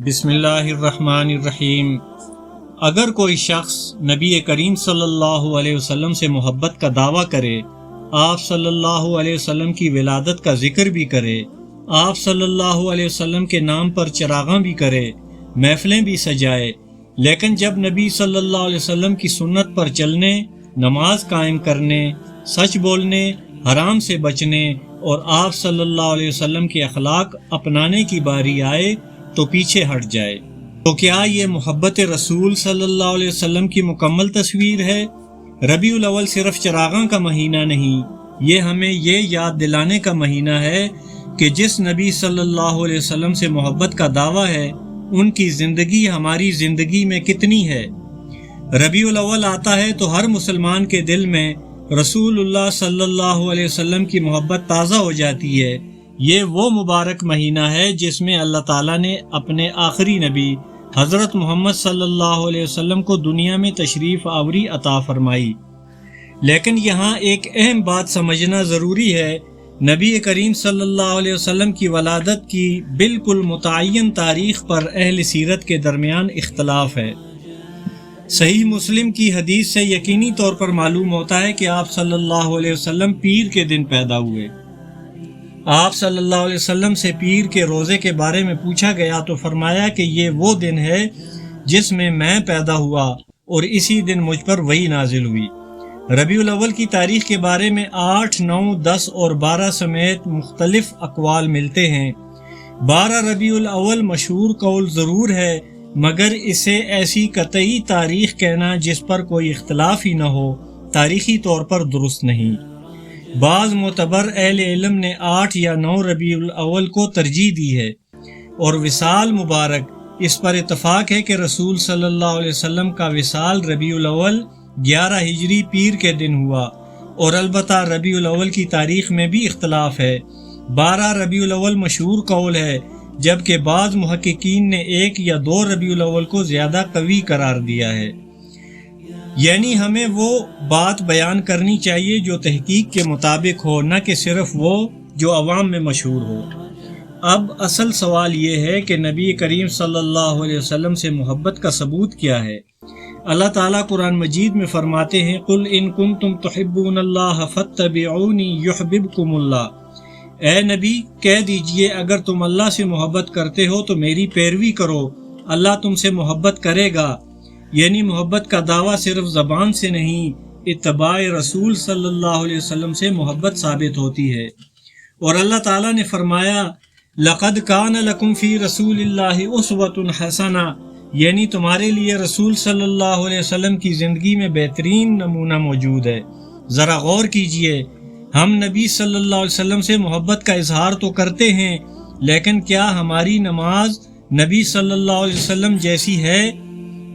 بسم اللہ الرحمن الرحیم۔ اگر کوئی شخص نبی کریم صلی اللہ علیہ وسلم سے محبت کا دعویٰ کرے، آپ صلی اللہ علیہ وسلم کی ولادت کا ذکر بھی کرے، آپ صلی اللہ علیہ وسلم کے نام پر چراغاں بھی کرے، محفلیں بھی سجائے، لیکن جب نبی صلی اللہ علیہ وسلم کی سنت پر چلنے، نماز قائم کرنے، سچ بولنے، حرام سے بچنے اور آپ صلی اللہ علیہ وسلم کے اخلاق اپنانے کی باری آئے تو پیچھے ہٹ جائے، تو کیا یہ محبت رسول صلی اللہ علیہ وسلم کی مکمل تصویر ہے؟ ربیع الاول صرف چراغاں کا مہینہ نہیں، یہ ہمیں یہ یاد دلانے کا مہینہ ہے کہ جس نبی صلی اللہ علیہ وسلم سے محبت کا دعویٰ ہے، ان کی زندگی ہماری زندگی میں کتنی ہے؟ ربیع الاول آتا ہے تو ہر مسلمان کے دل میں رسول اللہ صلی اللہ علیہ وسلم کی محبت تازہ ہو جاتی ہے۔ یہ وہ مبارک مہینہ ہے جس میں اللہ تعالیٰ نے اپنے آخری نبی حضرت محمد صلی اللہ علیہ وسلم کو دنیا میں تشریف آوری عطا فرمائی۔ لیکن یہاں ایک اہم بات سمجھنا ضروری ہے، نبی کریم صلی اللہ علیہ وسلم کی ولادت کی بالکل متعین تاریخ پر اہل سیرت کے درمیان اختلاف ہے۔ صحیح مسلم کی حدیث سے یقینی طور پر معلوم ہوتا ہے کہ آپ صلی اللہ علیہ وسلم پیر کے دن پیدا ہوئے۔ آپ صلی اللہ علیہ وسلم سے پیر کے روزے کے بارے میں پوچھا گیا تو فرمایا کہ یہ وہ دن ہے جس میں پیدا ہوا اور اسی دن مجھ پر وحی نازل ہوئی۔ ربیع الاول کی تاریخ کے بارے میں 8، 9، 10 اور 12 سمیت مختلف اقوال ملتے ہیں۔ 12 ربیع الاول مشہور قول ضرور ہے، مگر اسے ایسی قطعی تاریخ کہنا جس پر کوئی اختلاف ہی نہ ہو تاریخی طور پر درست نہیں۔ بعض معتبر اہل علم نے 8 یا 9 ربیع الاول کو ترجیح دی ہے، اور وصال مبارک اس پر اتفاق ہے کہ رسول صلی اللہ علیہ وسلم کا وصال ربیع الاول 11 ہجری پیر کے دن ہوا، اور البتہ ربیع الاول کی تاریخ میں بھی اختلاف ہے۔ 12 ربیع الاول مشہور قول ہے، جبکہ بعض محققین نے 1 یا 2 ربیع الاول کو زیادہ قوی قرار دیا ہے۔ یعنی ہمیں وہ بات بیان کرنی چاہیے جو تحقیق کے مطابق ہو، نہ کہ صرف وہ جو عوام میں مشہور ہو۔ اب اصل سوال یہ ہے کہ نبی کریم صلی اللہ علیہ وسلم سے محبت کا ثبوت کیا ہے؟ اللہ تعالیٰ قرآن مجید میں فرماتے ہیں، قُلْ إِن كُنتُمْ تُحِبُّونَ اللَّهَ فَاتَّبِعُونِي يُحْبِبْكُمُ اللَّهُ۔ اے نبی کہہ دیجئے اگر تم اللہ سے محبت کرتے ہو تو میری پیروی کرو، اللہ تم سے محبت کرے گا۔ یعنی محبت کا دعویٰ صرف زبان سے نہیں، اتباع رسول صلی اللہ علیہ وسلم سے محبت ثابت ہوتی ہے۔ اور اللہ تعالیٰ نے فرمایا، لَقَدْ كَانَ لَكُمْ فِي رَسُولِ اللَّهِ أُسْوَةٌ حَسَنَةٌ، یعنی تمہارے لیے رسول صلی اللہ علیہ وسلم کی زندگی میں بہترین نمونہ موجود ہے۔ ذرا غور کیجئے، ہم نبی صلی اللہ علیہ وسلم سے محبت کا اظہار تو کرتے ہیں، لیکن کیا ہماری نماز نبی صلی اللہ علیہ وسلم جیسی ہے؟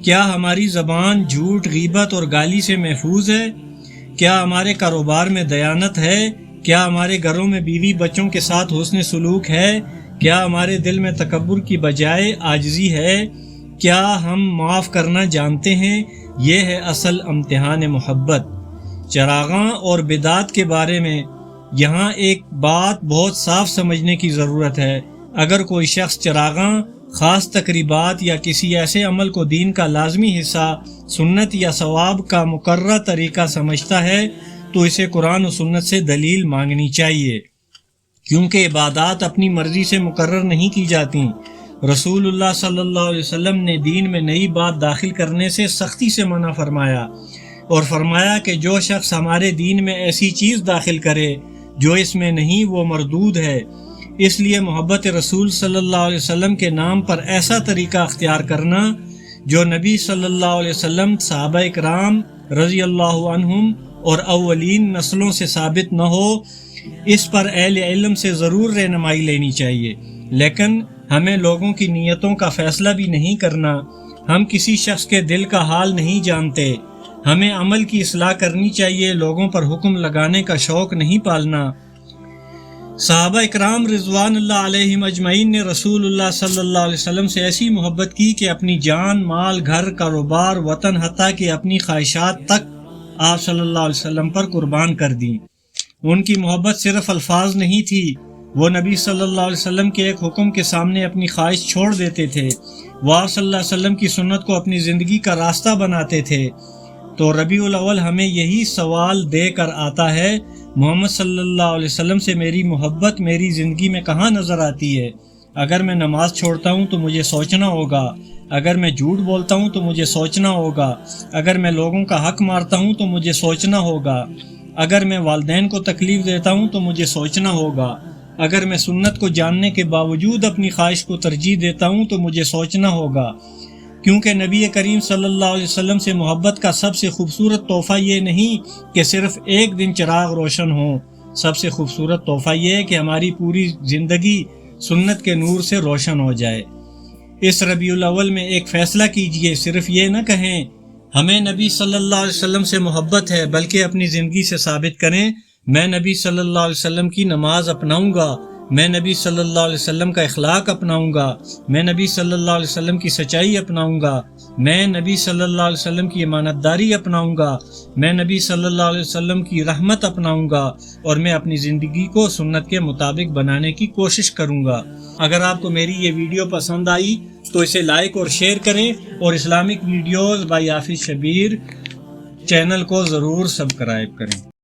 کیا ہماری زبان جھوٹ، غیبت اور گالی سے محفوظ ہے؟ کیا ہمارے کاروبار میں دیانت ہے؟ کیا ہمارے گھروں میں بیوی بچوں کے ساتھ حسن سلوک ہے؟ کیا ہمارے دل میں تکبر کی بجائے عاجزی ہے؟ کیا ہم معاف کرنا جانتے ہیں؟ یہ ہے اصل امتحان محبت۔ چراغاں اور بدعت کے بارے میں یہاں ایک بات بہت صاف سمجھنے کی ضرورت ہے۔ اگر کوئی شخص چراغاں، خاص تقریبات یا کسی ایسے عمل کو دین کا لازمی حصہ، سنت یا ثواب کا مقررہ طریقہ سمجھتا ہے تو اسے قرآن و سنت سے دلیل مانگنی چاہیے، کیونکہ عبادات اپنی مرضی سے مقرر نہیں کی جاتی۔ رسول اللہ صلی اللہ علیہ وسلم نے دین میں نئی بات داخل کرنے سے سختی سے منع فرمایا، اور فرمایا کہ جو شخص ہمارے دین میں ایسی چیز داخل کرے جو اس میں نہیں وہ مردود ہے۔ اس لیے محبت رسول صلی اللہ علیہ وسلم کے نام پر ایسا طریقہ اختیار کرنا جو نبی صلی اللہ علیہ وسلم، صحابہ اکرام رضی اللہ عنہم اور اولین نسلوں سے ثابت نہ ہو، اس پر اہل علم سے ضرور رہنمائی لینی چاہیے۔ لیکن ہمیں لوگوں کی نیتوں کا فیصلہ بھی نہیں کرنا، ہم کسی شخص کے دل کا حال نہیں جانتے۔ ہمیں عمل کی اصلاح کرنی چاہیے، لوگوں پر حکم لگانے کا شوق نہیں پالنا۔ صحابہ اکرام رضوان اللہ علیہم اجمعین نے رسول اللہ صلی اللہ علیہ وسلم سے ایسی محبت کی کہ اپنی جان، مال، گھر، کاروبار، وطن، حتیٰ کہ اپنی خواہشات تک آپ صلی اللہ علیہ وسلم پر قربان کر دیں۔ ان کی محبت صرف الفاظ نہیں تھی، وہ نبی صلی اللہ علیہ وسلم کے ایک حکم کے سامنے اپنی خواہش چھوڑ دیتے تھے، وہ آپ صلی اللہ علیہ وسلم کی سنت کو اپنی زندگی کا راستہ بناتے تھے۔ تو ربیع الاول ہمیں یہی سوال دے کر آتا ہے، محمد صلی اللہ علیہ وسلم سے میری محبت میری زندگی میں کہاں نظر آتی ہے؟ اگر میں نماز چھوڑتا ہوں تو مجھے سوچنا ہوگا، اگر میں جھوٹ بولتا ہوں تو مجھے سوچنا ہوگا، اگر میں لوگوں کا حق مارتا ہوں تو مجھے سوچنا ہوگا، اگر میں والدین کو تکلیف دیتا ہوں تو مجھے سوچنا ہوگا، اگر میں سنت کو جاننے کے باوجود اپنی خواہش کو ترجیح دیتا ہوں تو مجھے سوچنا ہوگا، کیونکہ نبی کریم صلی اللہ علیہ وسلم سے محبت کا سب سے خوبصورت تحفہ یہ نہیں کہ صرف ایک دن چراغ روشن ہو، سب سے خوبصورت تحفہ یہ ہے کہ ہماری پوری زندگی سنت کے نور سے روشن ہو جائے۔ اس ربیع الاول میں ایک فیصلہ کیجئے، صرف یہ نہ کہیں ہمیں نبی صلی اللہ علیہ وسلم سے محبت ہے، بلکہ اپنی زندگی سے ثابت کریں میں نبی صلی اللہ علیہ وسلم کی نماز اپناؤں گا، میں نبی صلی اللہ علیہ وسلم کا اخلاق اپناؤں گا، میں نبی صلی اللہ علیہ وسلم کی سچائی اپناؤں گا، میں نبی صلی اللہ علیہ وسلم کی امانت داری اپناؤں گا، میں نبی صلی اللہ علیہ وسلم کی رحمت اپناؤں گا، اور میں اپنی زندگی کو سنت کے مطابق بنانے کی کوشش کروں گا۔ اگر آپ کو میری یہ ویڈیو پسند آئی تو اسے لائک اور شیئر کریں، اور اسلامک ویڈیوز بائی حافظ شبیر چینل کو ضرور سبسکرائب کریں۔